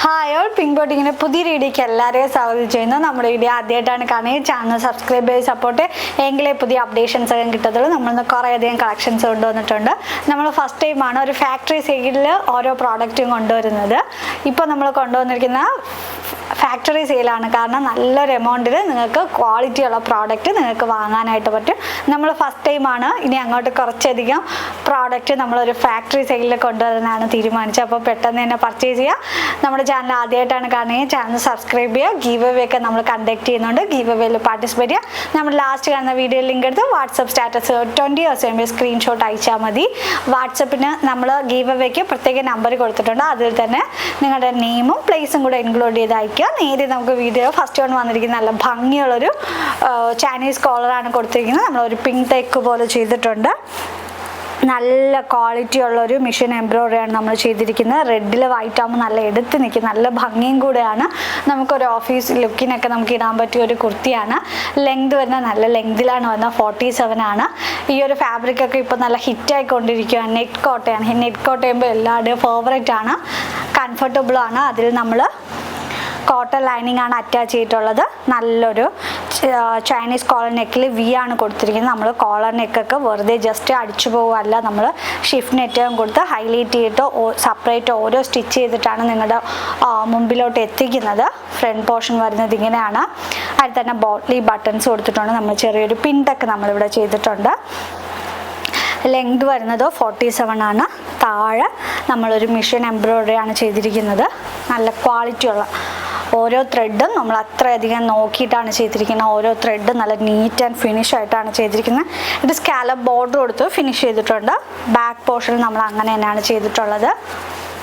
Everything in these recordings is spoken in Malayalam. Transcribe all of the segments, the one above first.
ഹായ് ഓൾ പിങ്ക് ബോട്ടിങ്ങിൻ്റെ പുതിയ വീഡിയോയ്ക്ക് എല്ലാവരെയും സ്വാഗതം ചെയ്യുന്നു. നമ്മുടെ വീഡിയോ ആദ്യമായിട്ടാണ് കാണുന്നത്, ചാനൽ സബ്സ്ക്രൈബ് ചെയ്ത് സപ്പോർട്ട് എങ്കിലേ പുതിയ അപ്ഡേഷൻസ് ഒക്കെ കിട്ടത്തുള്ളൂ. നമ്മളിന്ന് കുറേയധികം കളക്ഷൻസ് കൊണ്ടുവന്നിട്ടുണ്ട്. നമ്മൾ ഫസ്റ്റ് ടൈമാണ് ഒരു ഫാക്ടറി സെയിലിൽ ഓരോ പ്രോഡക്റ്റും കൊണ്ടുവരുന്നത്. ഇപ്പോൾ നമ്മൾ കൊണ്ടുവന്നിരിക്കുന്ന ഫാക്ടറി സെയിലാണ്, കാരണം നല്ലൊരു എമൗണ്ടിൽ നിങ്ങൾക്ക് ക്വാളിറ്റി ഉള്ള പ്രോഡക്റ്റ് നിങ്ങൾക്ക് വാങ്ങാനായിട്ട് പറ്റും. നമ്മൾ ഫസ്റ്റ് ടൈമാണ്, ഇനി അങ്ങോട്ട് കുറച്ചധികം പ്രോഡക്റ്റ് നമ്മളൊരു ഫാക്ടറി സെയിലിൽ കൊണ്ടുവരാനാണ് തീരുമാനിച്ചത്. അപ്പോൾ പെട്ടെന്ന് തന്നെ പർച്ചേസ് ചെയ്യുക. നമ്മുടെ ചാനൽ ആദ്യമായിട്ടാണ് കാണുന്നത്, ചാനൽ സബ്സ്ക്രൈബ് ചെയ്യുക. ഗീവ് അവേ ഒക്കെ നമ്മൾ കണ്ടക്ട് ചെയ്യുന്നുണ്ട്, ഗീവ് അവേയിൽ പാർട്ടിസിപ്പേറ്റ് ചെയ്യുക. നമ്മൾ ലാസ്റ്റ് കാണുന്ന വീഡിയോ ലിങ്ക് എടുത്ത് വാട്സപ്പ് സ്റ്റാറ്റസ് 20 ദിവസം സ്ക്രീൻഷോട്ട് അയച്ചാൽ മതി. വാട്സപ്പിന് നമ്മൾ ഗീവ് അവേക്ക് പ്രത്യേക നമ്പർ കൊടുത്തിട്ടുണ്ട്, അതിൽ തന്നെ നിങ്ങളുടെ നെയിമും പ്ലേസും കൂടെ ഇൻക്ലൂഡ് ചെയ്ത് അയക്കുക. നേരെ നമുക്ക് വീഡിയോ ഫസ്റ്റ് വൺ വന്നിരിക്കുന്ന നല്ല ഭംഗിയുള്ളൊരു ചൈനീസ് കോളറാണ് കൊടുത്തിരിക്കുന്നത്. നമ്മളൊരു പിങ്ക് തേക്ക് പോലെ ചെയ്തിട്ടുണ്ട്. നല്ല ക്വാളിറ്റി ഉള്ളൊരു മിഷൻ എംബ്രോയിഡറിയാണ് നമ്മൾ ചെയ്തിരിക്കുന്നത്. റെഡിൽ വൈറ്റ് ആകുമ്പോൾ നല്ല എടുത്ത് നിൽക്കും, നല്ല ഭംഗിയും കൂടെയാണ്. നമുക്കൊരു ഓഫീസ് ലുക്കിനൊക്കെ നമുക്ക് ഇടാൻ പറ്റിയ ഒരു കുർത്തിയാണ്. ലെങ്ത് വരുന്നത് നല്ല ലെങ്തിലാണ് വരുന്നത്, 47 ആണ്. ഈ ഒരു ഫാബ്രിക്കൊക്കെ ഇപ്പോൾ നല്ല ഹിറ്റായിക്കൊണ്ടിരിക്കുകയാണ്. നെറ്റ് കോട്ടയാണ്. നെറ്റ് കോട്ട ചെയ്യുമ്പോൾ എല്ലാവരുടെയും ഫേവറേറ്റ് ആണ്, കംഫർട്ടബിളാണ്. അതിൽ നമ്മൾ കോട്ടൺ ലൈനിങ് ആണ് അറ്റാച്ച് ചെയ്തിട്ടുള്ളത്. നല്ലൊരു ചൈനീസ് കോളർ നെക്കിൽ വി ആണ് കൊടുത്തിരിക്കുന്നത്. നമ്മൾ കോളർ നെക്കൊക്കെ വെറുതെ ജസ്റ്റ് അടിച്ചു പോകുകയല്ല, നമ്മൾ ഷിഫ്റ്റ് നെറ്റും കൊടുത്ത് ഹൈലൈറ്റ് ചെയ്തിട്ട് സെപ്പറേറ്റ് ഓരോ സ്റ്റിച്ച് ചെയ്തിട്ടാണ് നിങ്ങളുടെ മുമ്പിലോട്ട് എത്തിക്കുന്നത്. ഫ്രണ്ട് പോർഷൻ വരുന്നത് ഇങ്ങനെയാണ്. അതിൽ തന്നെ ബോട്ട്ലി ബട്ടൺസ് കൊടുത്തിട്ടുണ്ട്. നമ്മൾ ചെറിയൊരു പിൻടക്ക് നമ്മളിവിടെ ചെയ്തിട്ടുണ്ട്. ലെങ്ത് വരുന്നത് 47 ആണ്. താഴെ നമ്മളൊരു മിഷൻ എംബ്രോയിഡറി ആണ് ചെയ്തിരിക്കുന്നത്. നല്ല ക്വാളിറ്റിയുള്ള ഓരോ ത്രെഡും നമ്മൾ അത്രയധികം നോക്കിയിട്ടാണ് ചെയ്തിരിക്കുന്നത്. ഓരോ ത്രെഡും നല്ല നീറ്റ് ആൻഡ് ഫിനിഷ് ആയിട്ടാണ് ചെയ്തിരിക്കുന്നത്. ഇത് സ്കാലപ്പ് ബോർഡർ കൊടുത്ത് ഫിനിഷ് ചെയ്തിട്ടുണ്ട്. ബാക്ക് പോർഷനിൽ നമ്മൾ അങ്ങനെ തന്നെയാണ് ചെയ്തിട്ടുള്ളത്.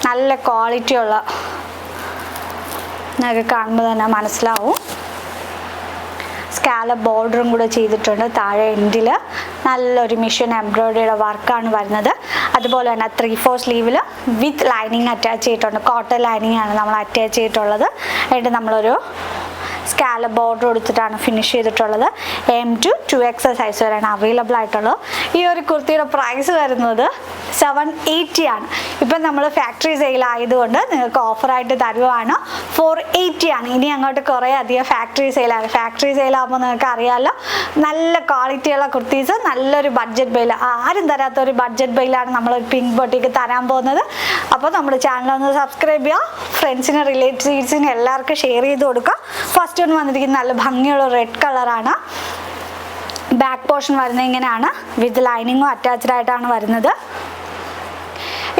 നല്ല ക്വാളിറ്റിയുള്ള, നിങ്ങൾക്ക് കാണുമ്പോൾ തന്നെ മനസ്സിലാവും. സ്കാലപ്പ് ബോർഡറും കൂടെ ചെയ്തിട്ടുണ്ട്. താഴെ എൻഡിൽ നല്ലൊരു മിഷൻ എംബ്രോയിഡറിയുടെ വർക്കാണ് വരുന്നത്. അതുപോലെ തന്നെ 3/4 സ്ലീവിൽ വിത്ത് ലൈനിങ് അറ്റാച്ച് ചെയ്തിട്ടുണ്ട്. കോട്ടൺ ലൈനിങ് ആണ് നമ്മൾ അറ്റാച്ച് ചെയ്തിട്ടുള്ളത്. എന്നിട്ട് നമ്മളൊരു സ്കാലപ്പ് ബോർഡർ കൊടുത്തിട്ടാണ് ഫിനിഷ് ചെയ്തിട്ടുള്ളത്. M to 2XL സൈസ് വരെയാണ് അവൈലബിൾ ആയിട്ടുള്ളത്. ഈ ഒരു കുർത്തിയുടെ പ്രൈസ് വരുന്നത് 780 ആണ്. ഇപ്പം നമ്മൾ ഫാക്ടറി സെയിൽ ആയതുകൊണ്ട് നിങ്ങൾക്ക് ഓഫറായിട്ട് തരുവാണ്. 480 ആണ്. ഇനി അങ്ങോട്ട് കുറേ അധികം ഫാക്ടറി സെയിലാണ്. ഫാക്ടറി സെയിലാകുമ്പോൾ നിങ്ങൾക്ക് അറിയാമല്ലോ, നല്ല ക്വാളിറ്റിയുള്ള കുർത്തീസ് നല്ലൊരു ബഡ്ജറ്റ് ബൈൽ, ആരും തരാത്ത ഒരു ബഡ്ജറ്റ് ബൈലാണ് നമ്മളൊരു പിങ്ക് ബോട്ടിക്ക് തരാൻ പോകുന്നത്. അപ്പോൾ നമ്മുടെ ചാനൽ ഒന്ന് സബ്സ്ക്രൈബ് ചെയ്യുക, ഫ്രണ്ട്സിന് റിലേറ്റീവ്സിന് എല്ലാവർക്കും ഷെയർ ചെയ്ത് കൊടുക്കുക. ഫസ്റ്റ് വൺ വന്നിരിക്കുന്നത് നല്ല ഭംഗിയുള്ള റെഡ് കളറാണ്. ബാക്ക് പോർഷൻ വരുന്നത് ഇങ്ങനെയാണ്, വിത്ത് ലൈനിങ്ങും അറ്റാച്ച്ഡ് ആയിട്ടാണ് വരുന്നത്.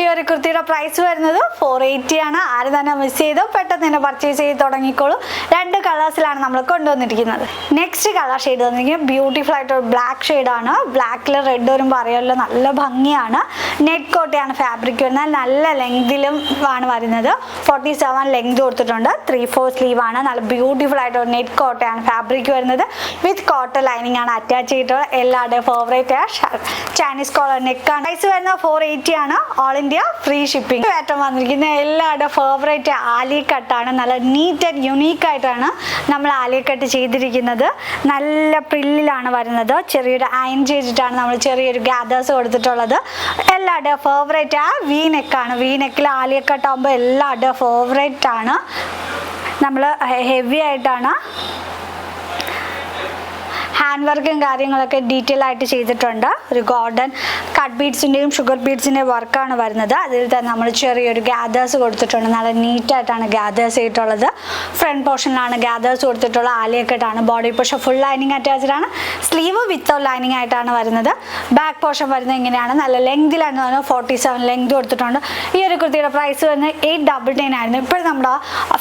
ഈ ഒരു കുർത്തിയുടെ പ്രൈസ് വരുന്നത് 480 ആണ്. ആരും തന്നെ മിസ് ചെയ്തോ പെട്ടെന്ന് തന്നെ പർച്ചേസ് ചെയ്ത് തുടങ്ങിക്കോളൂ. 2 കളേഴ്സിലാണ് നമ്മൾ കൊണ്ടുവന്നിരിക്കുന്നത്. നെക്സ്റ്റ് കളർ ഷെയ്ഡ് വന്നിരിക്കുന്നത് ബ്യൂട്ടിഫുൾ ആയിട്ടൊരു ബ്ലാക്ക് ഷെയ്ഡാണ്. ബ്ലാക്കിൽ റെഡ് വരുമ്പോൾ അറിയാമല്ലോ, നല്ല ഭംഗിയാണ്. നെറ്റ് കോട്ടയാണ് ഫാബ്രിക് വരുന്നത്. നല്ല ലെങ്തിലും ആണ് വരുന്നത്. 47 ലെങ്ത് കൊടുത്തിട്ടുണ്ട്. 3/4 സ്ലീവ് ആണ്. നല്ല ബ്യൂട്ടിഫുൾ ആയിട്ടൊരു നെറ്റ് കോട്ടയാണ് ഫാബ്രിക് വരുന്നത്. വിത്ത് കോട്ടൺ ലൈനിങ് ആണ് അറ്റാച്ച് ചെയ്തിട്ടുള്ളത്. എല്ലാവരുടെയും ഫേവറേറ്റ് ചൈനീസ് കോളർ നെക്കാണ്. പ്രൈസ് വരുന്നത് 480 ആണ്. All India free shipping. Pattern വന്നിരിക്കുന്ന എല്ലാവരുടെ ഫേവറേറ്റ് ആലി കട്ടാണ്. നല്ല നീറ്റ് ആൻഡ് യുണീക്ക് ആയിട്ടാണ് നമ്മൾ ആലി കട്ട് ചെയ്തിരിക്കുന്നത്. നല്ല പ്രില്ലിലാണ് വരുന്നത്. ചെറിയൊരു അയൺ ചെയ്തിട്ടാണ് നമ്മൾ ചെറിയൊരു ഗ്യാദേഴ്സ് കൊടുത്തിട്ടുള്ളത്. എല്ലാവരുടെയും ഫേവറേറ്റ് വി നെക്കാണ്. വി നെക്കിൽ ആലി കട്ടാകുമ്പോൾ എല്ലാവരുടെയും ഫേവറേറ്റ് ആണ്. നമ്മൾ ഹെവി ആയിട്ടാണ് ഹാൻഡ് വർക്കും കാര്യങ്ങളൊക്കെ ഡീറ്റെയിൽ ആയിട്ട് ചെയ്തിട്ടുണ്ട്. ഒരു ഗോൾഡൻ കട്ട് ബീഡ്സിൻ്റെയും ഷുഗർ ബീഡ്സിൻ്റെയും വർക്കാണ് വരുന്നത്. അതിൽ തന്നെ നമ്മൾ ചെറിയൊരു ഗ്യാദേഴ്സ് കൊടുത്തിട്ടുണ്ട്. നല്ല നീറ്റായിട്ടാണ് ഗ്യാദേഴ്സ് ചെയ്തിട്ടുള്ളത്. ഫ്രണ്ട് പോർഷനിലാണ് ഗ്യാദേഴ്സ് കൊടുത്തിട്ടുള്ള ആലിയക്കെട്ടാണ്. Body portion full lining attached ആണ്. സ്ലീവ് വിത്തൗട്ട് ലൈനിങ് ആയിട്ടാണ് വരുന്നത്. ബാക്ക് പോർഷൻ വരുന്നത് ഇങ്ങനെയാണ്. നല്ല ലെങ്തിലാണ് വരുന്നത്. 47 ലെങ്ത് കൊടുത്തിട്ടുണ്ട്. ഈ ഒരു കുർത്തിയുടെ പ്രൈസ് വരുന്നത് 899 ആയിരുന്നു. ഇപ്പോൾ നമ്മുടെ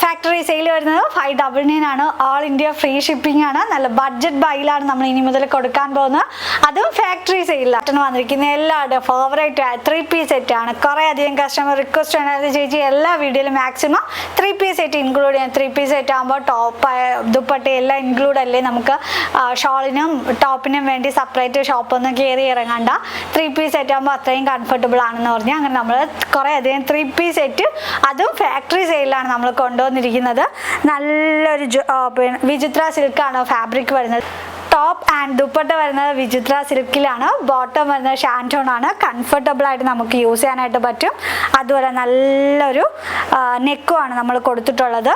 ഫാക്ടറി സെയിൽ വരുന്നത് 599 ആണ്. ഓൾ ഇന്ത്യ ഫ്രീ ഷിപ്പിംഗ് ആണ്. നല്ല ബഡ്ജറ്റ് ബൈയിലാണ് നമ്മൾ ഇനി മുതൽ കൊടുക്കാൻ പോകുന്നത്. അതും ഫാക്ടറി സെയിലാണ് വന്നിരിക്കുന്ന എല്ലാവരുടെയും ഫേവറേറ്റ് 3 പീസ് സെറ്റ് ആണ്. കുറേ അധികം കസ്റ്റമർ റിക്വസ്റ്റ് ആണ്, ചേച്ചി എല്ലാ വീഡിയോയിലും മാക്സിമം 3 പീസ് സെറ്റ് ഇൻക്ലൂഡ് ചെയ്യാം. 3 പീസ് സെറ്റ് ആകുമ്പോൾ ടോപ്പ് ദുപ്പട്ട എല്ലാം ഇൻക്ലൂഡ് അല്ലേ, നമുക്ക് ഷോളിനും ടോപ്പിനും വേണ്ടി സെപ്പറേറ്റ് ഷോപ്പൊന്നും കയറി ഇറങ്ങണ്ട. 3 പീസ് സെറ്റ് ആകുമ്പോൾ അത്രയും കംഫർട്ടബിൾ ആണെന്ന് പറഞ്ഞാൽ അങ്ങനെ നമ്മൾ കുറേ അധികം 3 പീസ് സെറ്റ് അതും ഫാക്ടറി സെയിലാണ് നമ്മൾ കൊണ്ടുവന്നിരിക്കുന്നത്. നല്ലൊരു വിചിത്ര സിൽക്കാണ് ഫാബ്രിക് വരുന്നത്. ടോപ്പ് ആൻഡ് ദുപ്പട്ട വരുന്നത് വിചിത്ര സിൽക്കിലാണ്. ബോട്ടം വരുന്നത് ഷാൻറ്റോൺ ആണ്. കംഫർട്ടബിൾ ആയിട്ട് നമുക്ക് യൂസ് ചെയ്യാനായിട്ട് പറ്റും. അതുപോലെ നല്ലൊരു നെക്കുമാണ് നമ്മൾ കൊടുത്തിട്ടുള്ളത്.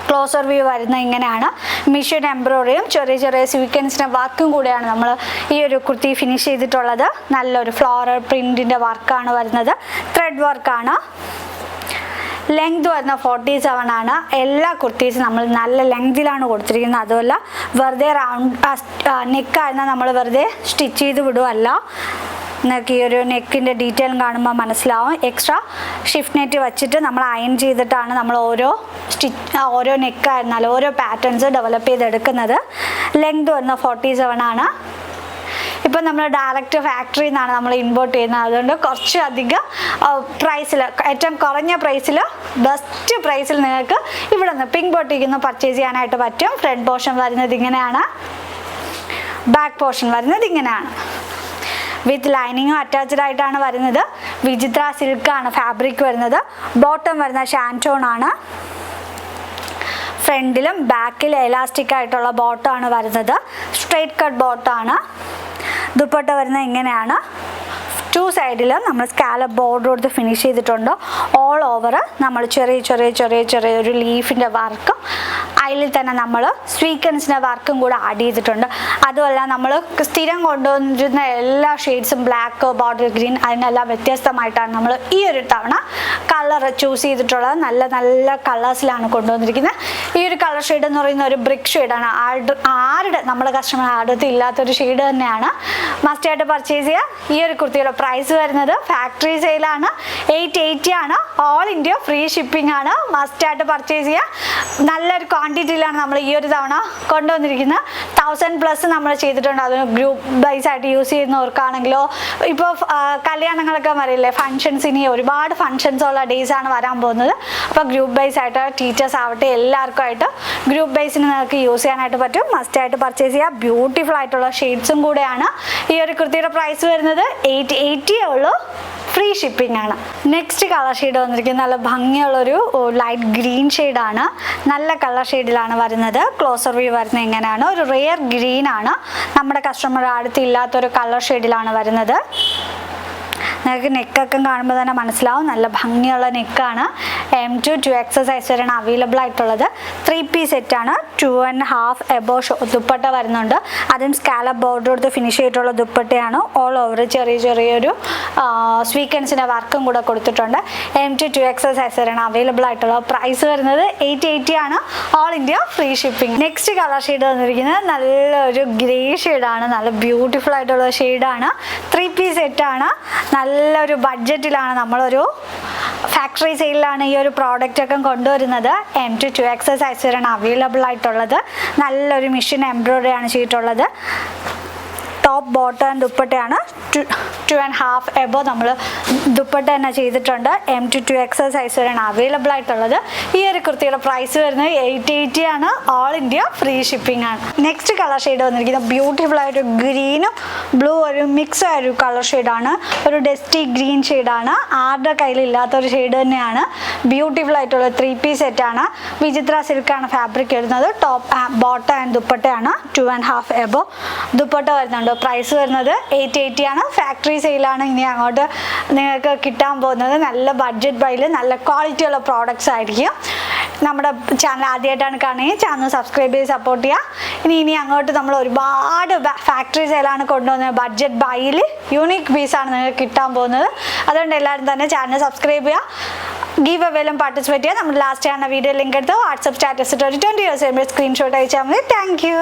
ക്ലോസർ വ്യൂ വരുന്ന ഇങ്ങനെയാണ്. മിഷൻ എംബ്രോയിഡറിയും ചെറിയ ചെറിയ സ്വീക്വൻസിൻ്റെ വർക്കും കൂടെയാണ് നമ്മൾ ഈ ഒരു കുർത്തി ഫിനിഷ് ചെയ്തിട്ടുള്ളത്. നല്ലൊരു ഫ്ലോറൽ പ്രിൻറ്റിൻ്റെ വർക്കാണ് വരുന്നത്. ത്രെഡ് വർക്കാണ്. ലെങ്ത് വരുന്ന 47 ആണ്. എല്ലാ കുർത്തീസും നമ്മൾ നല്ല ലെങ്തിലാണ് കൊടുത്തിരിക്കുന്നത്. അതുമല്ല വെറുതെ റൗണ്ട് നെക്കായിരുന്നാൽ നമ്മൾ വെറുതെ സ്റ്റിച്ച് ചെയ്ത് വിടുമല്ല. നിങ്ങൾക്ക് ഈ ഒരു നെക്കിൻ്റെ ഡീറ്റെയിൽ കാണുമ്പോൾ മനസ്സിലാവും. എക്സ്ട്രാ ഷിഫ്റ്റ് നെറ്റ് വെച്ചിട്ട് നമ്മൾ അയൺ ചെയ്തിട്ടാണ് നമ്മൾ ഓരോ നെക്കായിരുന്നാലും ഓരോ പാറ്റേൺസ് ഡെവലപ്പ് ചെയ്തെടുക്കുന്നത്. ലെങ്ത് വരുന്ന 47 ആണ്. ഇപ്പം നമ്മൾ ഡയറക്റ്റ് ഫാക്ടറിയിൽ നിന്നാണ് നമ്മൾ ഇമ്പോർട്ട് ചെയ്യുന്നത്. അതുകൊണ്ട് കുറച്ച് അധികം പ്രൈസിൽ, ഏറ്റവും കുറഞ്ഞ പ്രൈസിൽ, ബെസ്റ്റ് പ്രൈസിൽ നിങ്ങൾക്ക് ഇവിടെ നിന്ന് പിങ്ക് ബൊട്ടീക്കിൽ നിന്ന് പർച്ചേസ് ചെയ്യാനായിട്ട് പറ്റും. ഫ്രണ്ട് പോർഷൻ വരുന്നത് ഇങ്ങനെയാണ്. ബാക്ക് പോർഷൻ വരുന്നത് ഇങ്ങനെയാണ്. വിത്ത് ലൈനിങ്ങും അറ്റാച്ച്ഡ് ആയിട്ടാണ് വരുന്നത്. വിചിത്ര സിൽക്കാണ് ഫാബ്രിക് വരുന്നത്. ബോട്ടം വരുന്ന ഷാൻറ്റോൺ ആണ്. ഫ്രണ്ടിലും ബാക്കിലും എലാസ്റ്റിക് ആയിട്ടുള്ള ബോട്ടമാണ് വരുന്നത്. Straight cut ബോട്ടമാണ്. ദുപ്പട്ട വരുന്നത് ഇങ്ങനെയാണ്. 2 സൈഡിലും നമ്മൾ സ്കാലപ്പ് ബോർഡർ കൊടുത്ത് ഫിനിഷ് ചെയ്തിട്ടുണ്ട്. ഓൾ ഓവർ നമ്മൾ ചെറിയ ഒരു ലീഫിൻ്റെ വർക്കും അതിൽ തന്നെ നമ്മൾ സ്വീക്വൻസിൻ്റെ വർക്കും കൂടെ ആഡ് ചെയ്തിട്ടുണ്ട്. അതുമല്ല നമ്മൾ സ്ഥിരം കൊണ്ടുവന്നിരുന്ന എല്ലാ ഷെയ്ഡ്സും ബ്ലാക്ക്, ബോട്ടിൽ ഗ്രീൻ, അതിനെല്ലാം വ്യത്യസ്തമായിട്ടാണ് നമ്മൾ ഈ ഒരു തവണ കളർ ചൂസ് ചെയ്തിട്ടുള്ളത്. നല്ല നല്ല കളേഴ്സിലാണ് കൊണ്ടുവന്നിരിക്കുന്നത്. ഈ ഒരു കളർ ഷെയ്ഡ് എന്ന് പറയുന്ന ഒരു ബ്രിക്ക് ഷെയ്ഡാണ്. ആരുടെ നമ്മുടെ കസ്റ്റമർ അടുത്ത് ഇല്ലാത്തൊരു ഷെയ്ഡ് തന്നെയാണ്. മസ്റ്റായിട്ട് പർച്ചേസ് ചെയ്യുക. ഈ ഒരു കുർത്തിയുടെ പ്രൈസ് വരുന്നത് ഫാക്ടറി സെയിലാണ്. 880 ആണ്. ഓൾ ഇന്ത്യ ഫ്രീ ഷിപ്പിംഗ് ആണ്. മസ്റ്റായിട്ട് പർച്ചേസ് ചെയ്യുക. നല്ലൊരു ക്വാണ്ടിറ്റിയിലാണ് നമ്മൾ ഈ ഒരു തവണ കൊണ്ടുവന്നിരിക്കുന്നത്. 1000+ നമ്മൾ ചെയ്തിട്ടുണ്ട്. അത് ഗ്രൂപ്പ് വൈസ് ആയിട്ട് യൂസ് ചെയ്യുന്നവർക്കാണെങ്കിലോ, ഇപ്പോൾ കല്യാണങ്ങളൊക്കെ വരില്ലേ, ഫങ്ഷൻസ്, ഇനി ഒരുപാട് ഫങ്ഷൻസ് ഉള്ള ഡേയ്സ് ആണ് വരാൻ പോകുന്നത്. അപ്പോൾ ഗ്രൂപ്പ് വൈസ് ആയിട്ട് ടീച്ചേഴ്സ് ആവട്ടെ എല്ലാവർക്കും ആയിട്ട് ഗ്രൂപ്പ് വൈസിന് നിങ്ങൾക്ക് യൂസ് ചെയ്യാനായിട്ട് പറ്റും. മസ്റ്റായിട്ട് പർച്ചേസ് ചെയ്യുക. ബ്യൂട്ടിഫുൾ ആയിട്ടുള്ള ഷെയ്ഡ്സും കൂടെയാണ്. ഈ ഒരു കുർത്തിയുടെ പ്രൈസ് വരുന്നത് 880 ഉള്ളൂ. ഫ്രീ ഷിപ്പിംഗ് ആണ്. നെക്സ്റ്റ് കളർ ഷെയ്ഡ് വന്നിരിക്കുന്നത് നല്ല ഭംഗിയുള്ളൊരു ലൈറ്റ് ഗ്രീൻ ഷെയ്ഡാണ്. നല്ല കളർ ഷെയ്ഡിലാണ് വരുന്നത്. ക്ലോസർ വ്യൂ വരുന്നത് എങ്ങനെയാണ്? ഒരു റെയർ ഗ്രീൻ ആണ്. നമ്മുടെ കസ്റ്റമർ അടുത്ത് ഇല്ലാത്തൊരു കളർ ഷെയ്ഡിലാണ് വരുന്നത്. നിങ്ങൾക്ക് നെക്കൊക്കെ കാണുമ്പോൾ തന്നെ മനസ്സിലാവും. നല്ല ഭംഗിയുള്ള നെക്കാണ്. M2 2X സൈസ് വരെയാണ് അവൈലബിൾ ആയിട്ടുള്ളത്. 3 പീസ് സെറ്റാണ്. 2.5 എബോ ദുപ്പട്ട വരുന്നുണ്ട്. അതും സ്കാലപ്പ് ബോർഡർ കൊടുത്ത് ഫിനിഷ് ചെയ്തിട്ടുള്ള ദുപ്പട്ടയാണ്. ഓൾ ഓവർ ചെറിയൊരു സ്വീക്വൻസിൻ്റെ വർക്കും കൂടെ കൊടുത്തിട്ടുണ്ട്. M2 2X സൈസ് വരെയാണ് അവൈലബിൾ ആയിട്ടുള്ളത്. പ്രൈസ് വരുന്നത് 880 ആണ്. All India free shipping. Next colour shade വന്നിരിക്കുന്നത് നല്ലൊരു ഗ്രേ ഷെയ്ഡാണ്. നല്ല ബ്യൂട്ടിഫുൾ ആയിട്ടുള്ള ഷെയ്ഡാണ്. 3 പീസ് സെറ്റാണ്. നല്ലൊരു ബഡ്ജറ്റിലാണ് നമ്മളൊരു ഫാക്ടറി സെയിലാണ് ഈ ഒരു പ്രോഡക്റ്റ് ഒക്കെ കൊണ്ടുവരുന്നത്. M2 2X സൈസ് വരെയാണ് അവൈലബിൾ ആയിട്ടുള്ളത്. നല്ലൊരു മിഷൻ എംബ്രോയിഡറി ആണ് ചെയ്തിട്ടുള്ളത്. ടോപ്പ് ബോട്ടം ദുപ്പട്ടയാണ്. 2.5 എബോ നമ്മൾ ദുപ്പട്ട തന്നെ ചെയ്തിട്ടുണ്ട്. M2 2X സൈസ് വരെയാണ് അവൈലബിൾ ആയിട്ടുള്ളത്. ഈ ഒരു കുർത്തിയുടെ പ്രൈസ് വരുന്നത് 880 ആണ്. ഓൾ ഇന്ത്യ ഫ്രീ ഷിപ്പിംഗ് ആണ്. നെക്സ്റ്റ് കളർ ഷെയ്ഡ് വന്നിരിക്കുന്നത് ബ്യൂട്ടിഫുൾ ആയിട്ട് ഗ്രീനും ബ്ലൂ ഒരു മിക്സ് ആയ ഒരു കളർ ഷെയ്ഡാണ്. ഒരു ഡസ്റ്റി ഗ്രീൻ ഷെയ്ഡാണ്. ആരുടെ കയ്യിലില്ലാത്തൊരു ഷെയ്ഡ് തന്നെയാണ്. ബ്യൂട്ടിഫുൾ ആയിട്ടുള്ള 3 പീസ് സെറ്റാണ്. വിചിത്ര സിൽക്കാണ് ഫാബ്രിക് വരുന്നത്. ടോപ്പ് ബോട്ടം ആൻഡ് ദുപ്പട്ടയാണ്. 2.5 എബോ ദുപ്പട്ട വരുന്നുണ്ട്. പ്രൈസ് വരുന്നത് 880 ആണ്. ഫാക്ടറി സെയിലാണ് ഇനി അങ്ങോട്ട് നിങ്ങൾക്ക് കിട്ടാൻ പോകുന്നത്. നല്ല ബഡ്ജറ്റ് ബൈയിൽ നല്ല ക്വാളിറ്റിയുള്ള പ്രോഡക്റ്റ്സ് ആയിരിക്കും. നമ്മുടെ ചാനൽ ആദ്യമായിട്ടാണ് കാണുകയും ചാനൽ സബ്സ്ക്രൈബ് ചെയ്ത് സപ്പോർട്ട് ചെയ്യുക. ഇനി അങ്ങോട്ട് നമ്മൾ ഒരുപാട് ഫാക്ടറി സെയിലാണ് കൊണ്ടുവന്നത്. ബഡ്ജറ്റ് ബൈയിൽ യൂണിക് പീസാണ് നിങ്ങൾക്ക് കിട്ടാൻ പോകുന്നത്. അതുകൊണ്ട് എല്ലാവരും തന്നെ ചാനൽ സബ്സ്ക്രൈബ് ചെയ്യുക. ഗീവ് അവേലും പാർട്ടിസിപ്പേറ്റ് ചെയ്യുക. നമ്മൾ ലാസ്റ്റ് കാണുന്ന വീഡിയോ ലിങ്ക് എടുത്ത് വാട്സപ്പ് സ്റ്റാറ്റസ് ഇട്ട് ഒരു 20 ദിവസം സ്ക്രീൻഷോട്ട് അയച്ചാൽ മതി. Thank you.